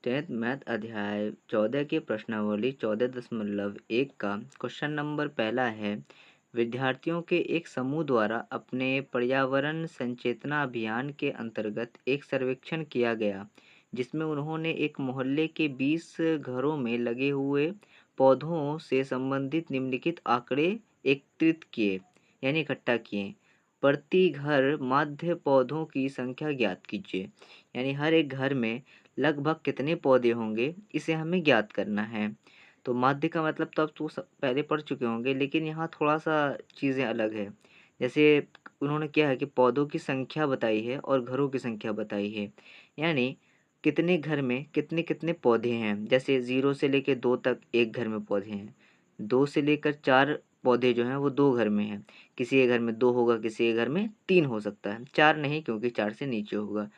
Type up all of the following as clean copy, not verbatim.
Tenth math अध्याय 14 की प्रश्नावली 14.1 का क्वेश्चन नंबर पहला है। विद्यार्थियों के एक समूह द्वारा अपने पर्यावरण संचेतना अभियान के अंतर्गत एक सर्वेक्षण किया गया, जिसमें उन्होंने एक मोहल्ले के 20 घरों में लगे हुए पौधों से संबंधित निम्नलिखित आंकड़े एकत्रित किए यानी इकट्ठा किए। प्रति घर माध्य पौधों की संख्या ज्ञात कीजिए। यानी हर एक घर में लगभग कितने पौधे होंगे, इसे हमें ज्ञात करना है। तो माध्य का मतलब तो अब तो पहले पढ़ चुके होंगे, लेकिन यहाँ थोड़ा सा चीज़ें अलग है। जैसे उन्होंने क्या है कि पौधों की संख्या बताई है और घरों की संख्या बताई है। यानी कितने घर में कितने कितने पौधे हैं। जैसे 0 से लेकर 2 तक एक घर में पौधे हैं। 2 से लेकर 4 पौधे जो हैं वो 2 घर में हैं। किसी के घर में 2 होगा, किसी के घर में 3 हो सकता है। 4 नहीं, क्योंकि 4 से नीचे होगा।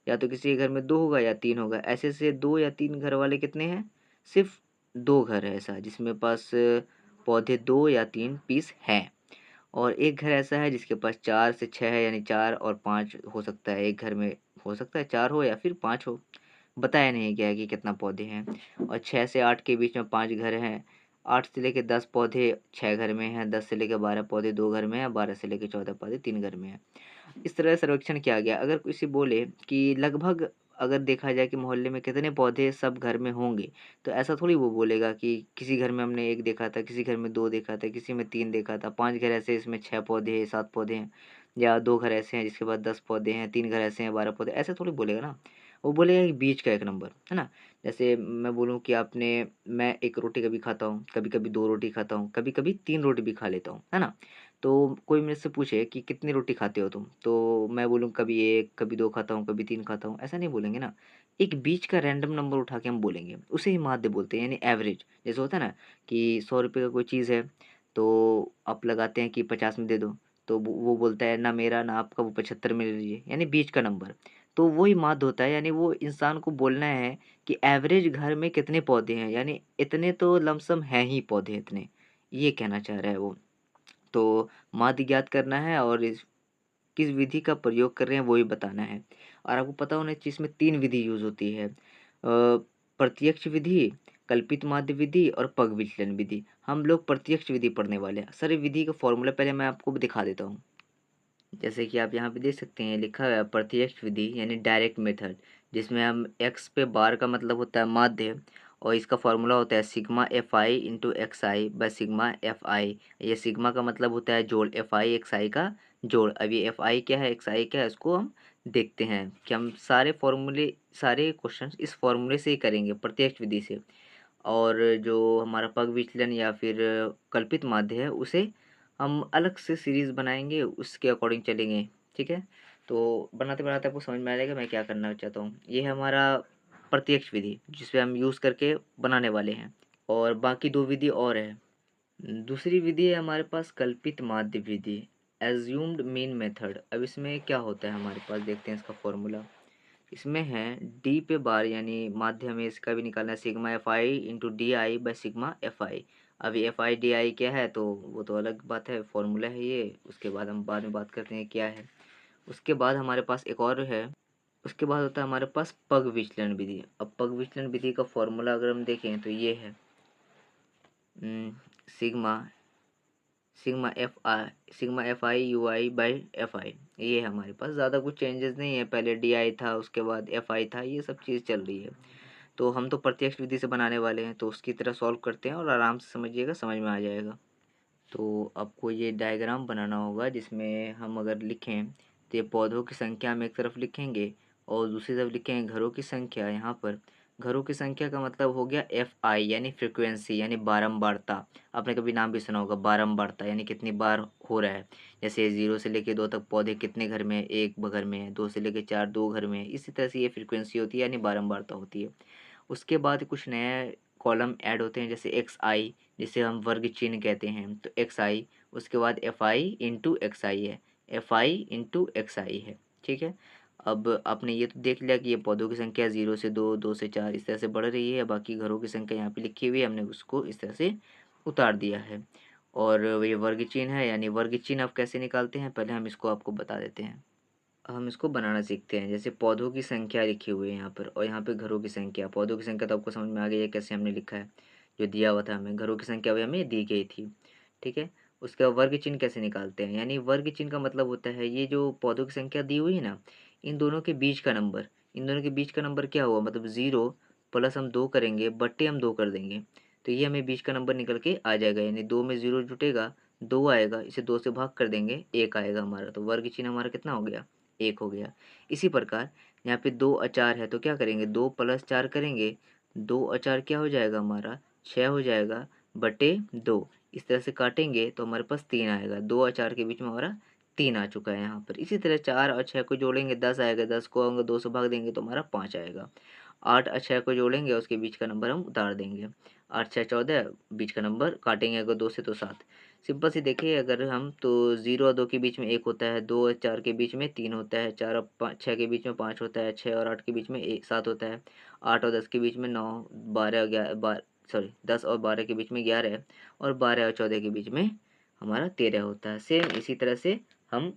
या तो किसी के घर में 2 होगा या 3 होगा। ऐसे से 2 या 3 घर वाले कितने हैं? सिर्फ 2 घर है ऐसा जिसमें पास पौधे 2 या 3 पीस हैं। और एक घर ऐसा है जिसके पास 4 से 6 है, यानी 4 और 5 हो सकता है। एक घर में हो सकता है 4 हो या फिर 5 हो। बताया नहीं गया है कि कितना पौधे हैं। और 6 से 8 के बीच में 5 घर हैं। 8 से लेकर 10 पौधे 6 घर में हैं। 10 से लेकर 12 पौधे 2 घर में हैं। 12 से लेकर 14 पौधे 3 घर में हैं। इस तरह सर्वेक्षण किया गया। अगर किसी बोले कि लगभग अगर देखा जाए कि मोहल्ले में कितने पौधे सब घर में होंगे, तो ऐसा थोड़ी वो बोलेगा कि किसी घर में हमने 1 देखा था, किसी घर में 2 देखा था, किसी में 3 देखा था, 5 घर ऐसे इसमें 6 पौधे हैं, 7 पौधे हैं, या 2 घर ऐसे हैं जिसके बाद 10 पौधे हैं, 3 घर ऐसे हैं 12 पौधे, ऐसे थोड़ी बोलेगा ना। वो बोलेगा कि बीच का एक नंबर, है ना? जैसे मैं बोलूँ कि मैं 1 रोटी कभी खाता हूँ, कभी-कभी 2 रोटी खाता हूँ, कभी-कभी 3 रोटी भी खा लेता हूँ, है ना? तो कोई मेरे से पूछे कि कितनी रोटी खाते हो तुम? तो मैं बोलूँ कभी 1, कभी 2 खाता हूँ, कभी 3 खाता हूँ, ऐसा नहीं बोलेंगे ना। एक बीच का रैंडम नंबर उठा के हम बोलेंगे, उसे ही माध्य बोलते हैं, यानी एवरेज। जैसे होता है ना कि 100 रुपए का कोई चीज़ है, तो आप लगाते हैं कि 50 में दे दो, तो वो बोलता है ना मेरा ना आपका, वो 75 में ले लीजिए, यानी बीच का नंबर। तो वही माध्य होता है, यानी वो इंसान को बोलना है कि एवरेज घर में कितने पौधे हैं, यानी इतने तो लमसम हैं ही पौधे इतने, ये कहना चाह रहा है वो। तो माध्य ज्ञात करना है और इस किस विधि का प्रयोग कर रहे हैं वो भी बताना है। और आपको पता होना चाहिए इसमें 3 विधि यूज़ होती है। प्रत्यक्ष विधि, कल्पित माध्य विधि और पग विचलन विधि। हम लोग प्रत्यक्ष विधि पढ़ने वाले हैं। सर, ये विधि का फॉर्मूला पहले मैं आपको दिखा देता हूँ। जैसे कि आप यहाँ पे देख सकते हैं लिखा हुआ है प्रत्यक्ष विधि यानी डायरेक्ट मेथड, जिसमें हम एक्स पे बार का मतलब होता है माध्य, और इसका फॉर्मूला होता है sigma F I into X I by sigma F आई। ये सिग्मा का मतलब होता है जोड़, एफ आई एक्स आई का जोड़। अब ये एफ आई क्या है, एक्स आई क्या है, इसको हम देखते हैं कि हम सारे क्वेश्चन इस फॉर्मूले से ही करेंगे, प्रत्यक्ष विधि से। और जो हमारा पग विचलन या फिर कल्पित माध्य है, उसे हम अलग से सीरीज़ बनाएंगे, उसके अकॉर्डिंग चलेंगे। ठीक है? तो बनाते बनाते आपको समझ में आ जाएगा मैं क्या करना चाहता हूँ। ये है हमारा प्रत्यक्ष विधि जिसपे हम यूज़ करके बनाने वाले हैं। और बाकी 2 विधि और है। दूसरी विधि है हमारे पास कल्पित माध्य विधि, एज्यूम्ड मीन मेथड। अब इसमें क्या होता है हमारे पास, देखते हैं इसका फॉर्मूला। इसमें है डी पे बार, यानी माध्य में इसका भी निकालना है sigma F I into D I by sigma F आई। अभी एफ आई डी आई क्या है तो वो तो अलग बात है, फॉर्मूला है ये, उसके बाद हम बाद में बात करते हैं क्या है। उसके बाद हमारे पास एक और है। उसके बाद होता है हमारे पास पग विचलन विधि। अब पग विचलन विधि का फॉर्मूला अगर हम देखें तो ये है sigma sigma F I you I by F I. ये है हमारे पास, ज़्यादा कुछ चेंजेस नहीं है। पहले डी आई था, उसके बाद एफ आई था, ये सब चीज़ चल रही है। तो हम तो प्रत्यक्ष विधि से बनाने वाले हैं, तो उसकी तरह सॉल्व करते हैं और आराम से समझिएगा, समझ में आ जाएगा। तो आपको ये डायग्राम बनाना होगा जिसमें हम अगर लिखें तो ये पौधों की संख्या हम एक तरफ लिखेंगे और दूसरी तरफ लिखेंगे घरों की संख्या। यहाँ पर घरों की संख्या का मतलब हो गया एफ आई, यानी फ्रिक्वेंसी, यानी बारंबारता। आपने कभी नाम भी सुना होगा बारंबारता, यानी कितनी बार हो रहा है। जैसे 0 से लेकर 2 तक पौधे कितने घर में है, 1 घर में है। 2 से लेकर 4 2 घर में है। इसी तरह से ये फ्रिक्वेंसी होती है, यानी बारंबारता होती है। उसके बाद कुछ नए कॉलम ऐड होते हैं, जैसे एक्स आई, जिसे हम वर्ग चिन्ह कहते हैं, तो एक्स आई। उसके बाद एफ आई इंटू एक्स आई है, एफ आई इंटू एक्स आई है। ठीक है? अब आपने ये तो देख लिया कि ये पौधों की संख्या 0 से 2, 2 से 4 इस तरह से बढ़ रही है। बाकी घरों की संख्या यहाँ पे लिखी हुई है, हमने उसको इस तरह से उतार दिया है। और ये वर्ग चिन्ह है, यानी वर्ग चिन्ह आप कैसे निकालते हैं पहले हम इसको आपको बता देते हैं। हम इसको बनाना सीखते हैं। जैसे पौधों की संख्या लिखी हुई है यहाँ पर और यहाँ पे घरों की संख्या। पौधों की संख्या तो आपको समझ में आ गई है कैसे हमने लिखा है, जो दिया हुआ था हमें। घरों की संख्या भी हमें दी गई थी, ठीक है। उसके बाद वर्ग चिन्ह कैसे निकालते हैं, यानी वर्ग चिन्ह का मतलब होता है ये जो पौधों की संख्या दी हुई है ना, इन दोनों के बीच का नंबर, इन दोनों के बीच का नंबर क्या हुआ, मतलब 0 प्लस हम 2 करेंगे बट्टे हम 2 कर देंगे, तो ये हमें बीच का नंबर निकल के आ जाएगा। यानी 2 में 0 जुटेगा, 2 आएगा, इसे 2 से भाग कर देंगे, 1 आएगा हमारा। तो वर्ग चिन्ह हमारा कितना हो गया, 1 हो गया। इसी प्रकार यहाँ पे 2 अचार है तो क्या करेंगे, 2 प्लस 4 करेंगे, 2 अचार क्या हो जाएगा हमारा, 6 हो जाएगा बटे 2। इस तरह से काटेंगे तो हमारे पास 3 आएगा। 2 और 4 के बीच में हमारा 3 आ चुका है यहाँ पर। इसी तरह 4 और 6 को जोड़ेंगे 10 आएगा, 10 को हम 2 से भाग देंगे तो हमारा 5 आएगा। 8 और 6 को जोड़ेंगे उसके बीच का नंबर हम उतार देंगे, 8 6 14, बीच का नंबर काटेंगे अगर 2 से तो 7। सिंपल सी देखिए अगर हम तो 0 और 2 के बीच में 1 होता है, 2 और 4 के बीच में 3 होता है, 4 और 6 के बीच में 5 होता है, 6 और 8 के बीच में 7 होता है, 8 और 10 के बीच में 9, 12 और 11 सॉरी 10 और 12 के बीच में 11 है, और 12 और 14 के बीच में हमारा 13 होता है। सेम इसी तरह से हम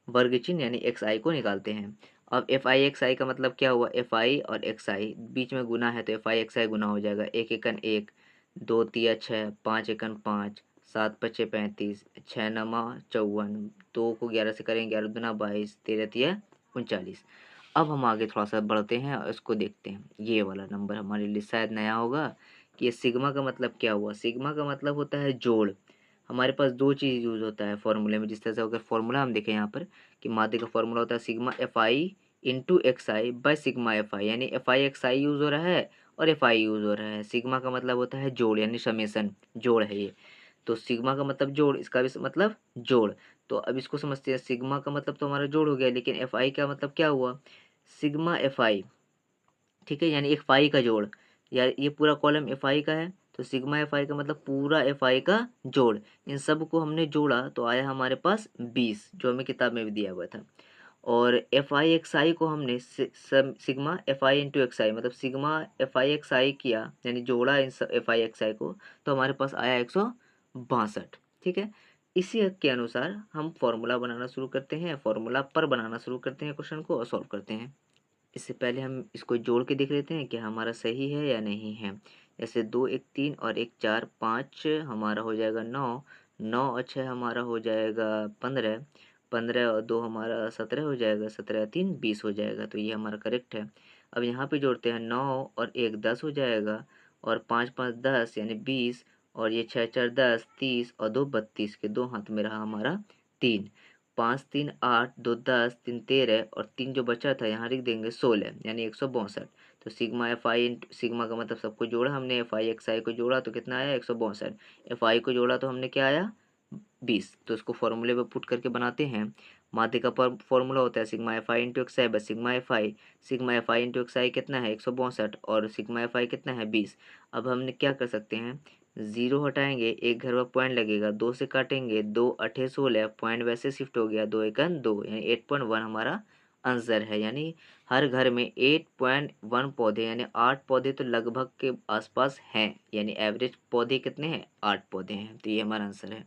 वर्ग चिन्ह यानी एक्स आई को निकालते हैं। अब एफ आई एक्स आई का मतलब क्या हुआ, एफ आई और एक्स आई बीच में गुना है तो एफ आई एक्स आई गुना हो जाएगा। एक एकन एक, 2 तिया 6, 5 एकन 5, 7 पचे 35, 6 नमा 54, 2 को 11 से करेंगे, 11 दुना 22, 13 तिया 39। अब हम आगे थोड़ा सा बढ़ते हैं और इसको देखते हैं। ये वाला नंबर हमारे लिए शायद नया होगा कि ये सिग्मा का मतलब क्या हुआ। सिग्मा का मतलब होता है जोड़। हमारे पास दो चीज़ यूज़ होता है फॉर्मूले में। जिस तरह से अगर फॉर्मूला हम देखें यहाँ पर कि माध्य का फॉर्मूला होता है sigma F I into X I by sigma F I, यानी F I X I use हो रहा है और एफ आई यूज़ हो रहा है। सिग्मा का मतलब होता है जोड़, यानी समेसन, जोड़ है ये। तो सिग्मा का मतलब जोड़, इसका भी मतलब जोड़। तो अब इसको समझते हैं। सिग्मा का मतलब तो हमारा जोड़ हो गया, लेकिन एफ आई का मतलब क्या हुआ, सिग्मा एफ आई, ठीक है, यानी एफ आई का जोड़। या ये पूरा कॉलम एफ आई का है तो सिग्मा एफ आई का मतलब पूरा एफ आई का जोड़। इन सब को हमने जोड़ा तो आया हमारे पास 20, जो हमें किताब में भी दिया हुआ था। और एफ आई एक्स आई को हमने sigma F I into X I, मतलब sigma F I X I किया, यानी जोड़ा in F I X I को, तो हमारे पास आया 162। ठीक है। इसी के अनुसार हम फॉर्मूला बनाना शुरू करते हैं, फॉर्मूला पर बनाना शुरू करते हैं क्वेश्चन को और सॉल्व करते हैं। इससे पहले हम इसको जोड़ के देख लेते हैं कि हमारा सही है या नहीं है। जैसे 2 1 3 और 1 4 5 हमारा हो जाएगा 9, 9 और 6 हमारा हो जाएगा 15, 15 और 2 हमारा 17 हो जाएगा, 17 3 20 हो जाएगा। तो ये हमारा करेक्ट है। अब यहाँ पे जोड़ते हैं 9 और 1 10 हो जाएगा, और 5 5 10 यानी 20, और ये 6 4 10 30 और 2 32 के 2 हाथ में रहा हमारा 3। 5 3 8, 2 10, 3 13 और 3 जो बचा था यहाँ लिख देंगे 16, यानी 162। तो सिग्मा एफ आई, सिग्मा का मतलब सबको जोड़ा हमने, एफ आई एक्स आई को जोड़ा तो कितना आया 162, एफ आई को जोड़ा तो हमने क्या आया 20। तो इसको फॉर्मूले पे पुट करके बनाते हैं। माध्य का फॉर्मूला होता है sigma F I into X I बस sigma F I. Sigma F I into X I कितना है 162, और सिग्मा एफ आई कितना है 20। अब हमने क्या कर सकते हैं, 0 हटाएंगे, एक घर पर पॉइंट लगेगा, 2 से काटेंगे, 2 अठे 16, पॉइंट वैसे शिफ्ट हो गया, 2 एकन 2, यानी 8.1 हमारा आंसर है। यानी हर घर में 8.1 पौधे, यानी 8 पौधे तो लगभग के आसपास हैं, यानी एवरेज पौधे कितने हैं 8 पौधे हैं। तो ये हमारा आंसर है।